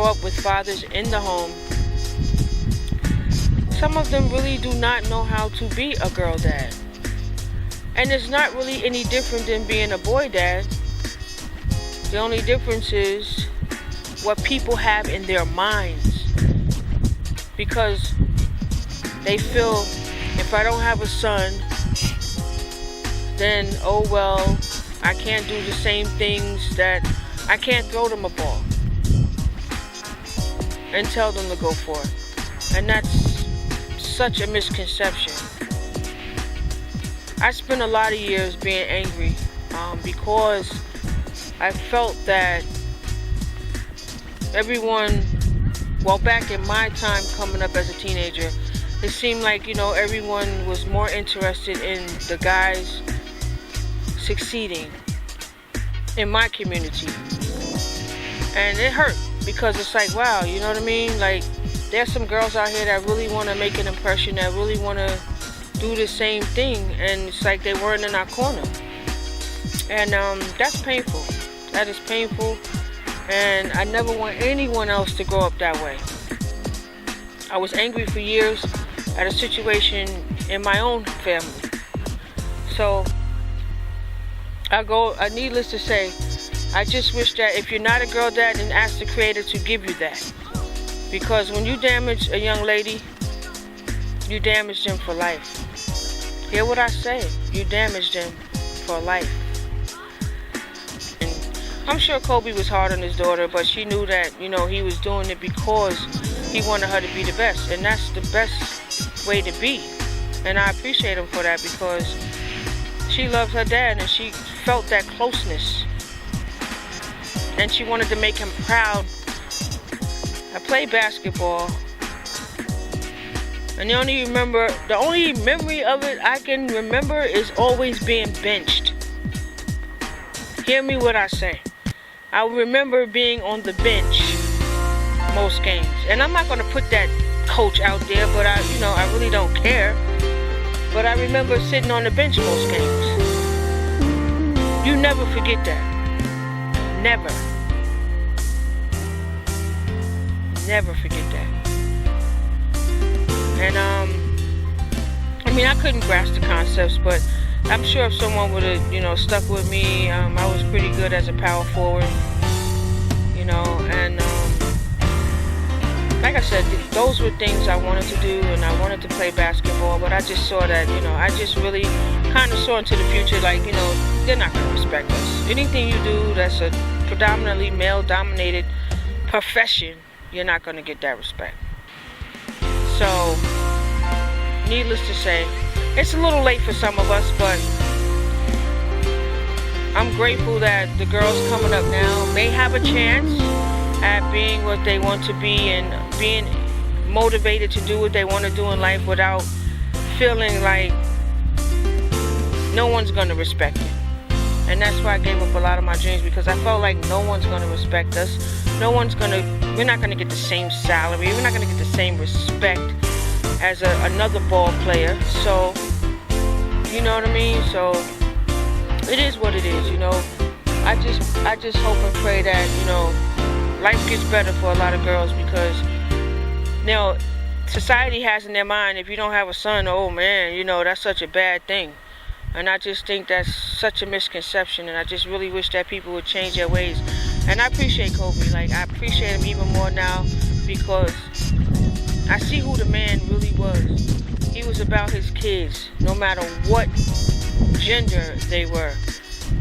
up with fathers in the home, some of them really do not know how to be a girl dad. And it's not really any different than being a boy dad. The only difference is what people have in their minds. Because they feel, if I don't have a son, then, oh well, I can't do the same things that, I can't throw them a ball and tell them to go for it. And that's such a misconception. I spent a lot of years being angry because I felt that everyone, well, back in my time coming up as a teenager, it seemed like, everyone was more interested in the guys succeeding in my community. And it hurt because it's like, wow, you know what I mean? Like, there's some girls out here that really want to make an impression, that really want to do the same thing, and it's like they weren't in our corner. And that's painful. That is painful, and I never want anyone else to grow up that way. I was angry for years at a situation in my own family. So needless to say, I just wish that if you're not a girl dad, then ask the Creator to give you that. Because when you damage a young lady, you damage them for life. Hear what I say? You damage them for life. And I'm sure Kobe was hard on his daughter, but she knew that, he was doing it because he wanted her to be the best. And that's the best way to be. And I appreciate him for that, because she loved her dad and she felt that closeness. And she wanted to make him proud. I played basketball, and the only memory of it I can remember is always being benched. Hear me what I say. I remember being on the bench most games, and I'm not going to put that coach out there, but I really don't care. But I remember sitting on the bench most games. You never forget that. Never. Never forget that. And I couldn't grasp the concepts, but I'm sure if someone would have, stuck with me, I was pretty good as a power forward, and like I said, those were things I wanted to do, and I wanted to play basketball, but I just saw that, I just really kind of saw into the future, like, they're not going to respect us. Anything you do that's a predominantly male-dominated profession, you're not going to get that respect. So, needless to say, it's a little late for some of us, but I'm grateful that the girls coming up now may have a chance at being what they want to be and being motivated to do what they want to do in life without feeling like no one's going to respect it. And that's why I gave up a lot of my dreams, because I felt like no one's going to respect us. We're not going to get the same salary. We're not going to get the same respect as another ball player. So, you know what I mean? So, it is what it is, I just hope and pray that, life gets better for a lot of girls, because, society has in their mind, if you don't have a son, oh man, that's such a bad thing. And I just think that's such a misconception, and I just really wish that people would change their ways. And I appreciate Kobe. Like, I appreciate him even more now, because I see who the man really was. He was about his kids, no matter what gender they were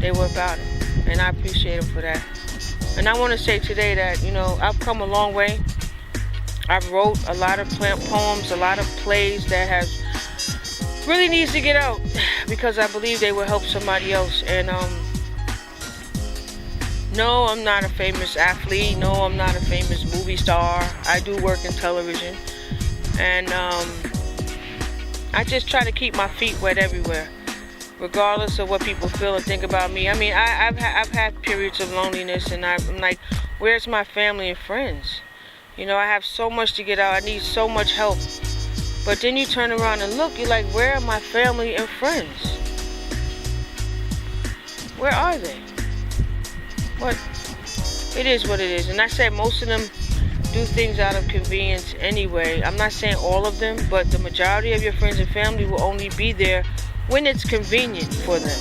about him. And I appreciate him for that. And I want to say today that, I've come a long way. I've wrote a lot of poems, a lot of plays that have really needs to get out, because I believe they will help somebody else. And no, I'm not a famous athlete. No, I'm not a famous movie star. I do work in television, and I just try to keep my feet wet everywhere, regardless of what people feel and think about me. I mean, I've had periods of loneliness, and I'm like, where's my family and friends? I have so much to get out. I need so much help. But then you turn around and look, you're like, where are my family and friends? Where are they? What? It is what it is. And I said most of them do things out of convenience anyway. I'm not saying all of them, but the majority of your friends and family will only be there when it's convenient for them.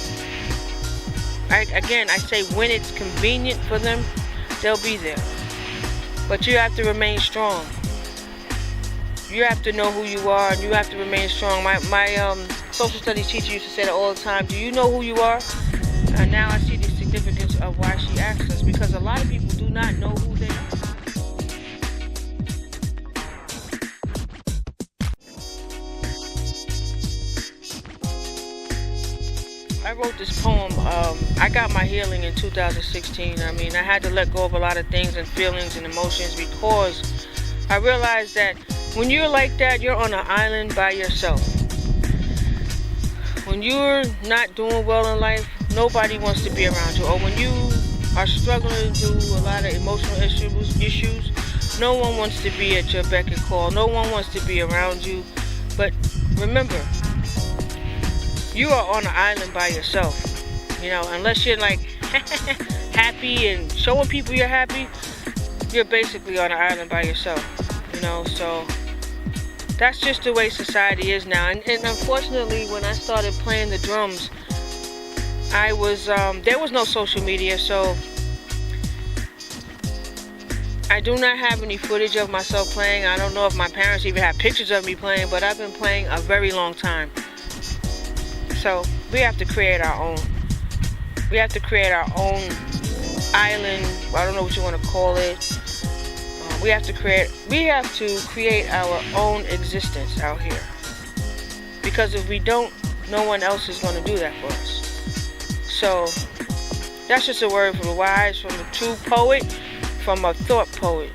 Again, I say when it's convenient for them, they'll be there. But you have to remain strong. You have to know who you are, and you have to remain strong. My social studies teacher used to say that all the time. Do you know who you are? And now I see the significance of why she asks us, because a lot of people do not know who they are. I wrote this poem. I got my healing in 2016. I mean, I had to let go of a lot of things and feelings and emotions, because I realized that when you're like that, you're on an island by yourself. When you're not doing well in life, nobody wants to be around you. Or when you are struggling through a lot of emotional issues, no one wants to be at your beck and call. No one wants to be around you. But remember, you are on an island by yourself. You know, unless you're like happy and showing people you're happy, you're basically on an island by yourself. You know, so that's just the way society is now. And unfortunately, when I started playing the drums, I was there was no social media, so I do not have any footage of myself playing. I don't know if my parents even have pictures of me playing, but I've been playing a very long time. So we have to create our own. We have to create our own island. I don't know what you want to call it. We have to create our own existence out here. Because if we don't, no one else is going to do that for us. So that's just a word from the wise, from a true poet, from a thought poet.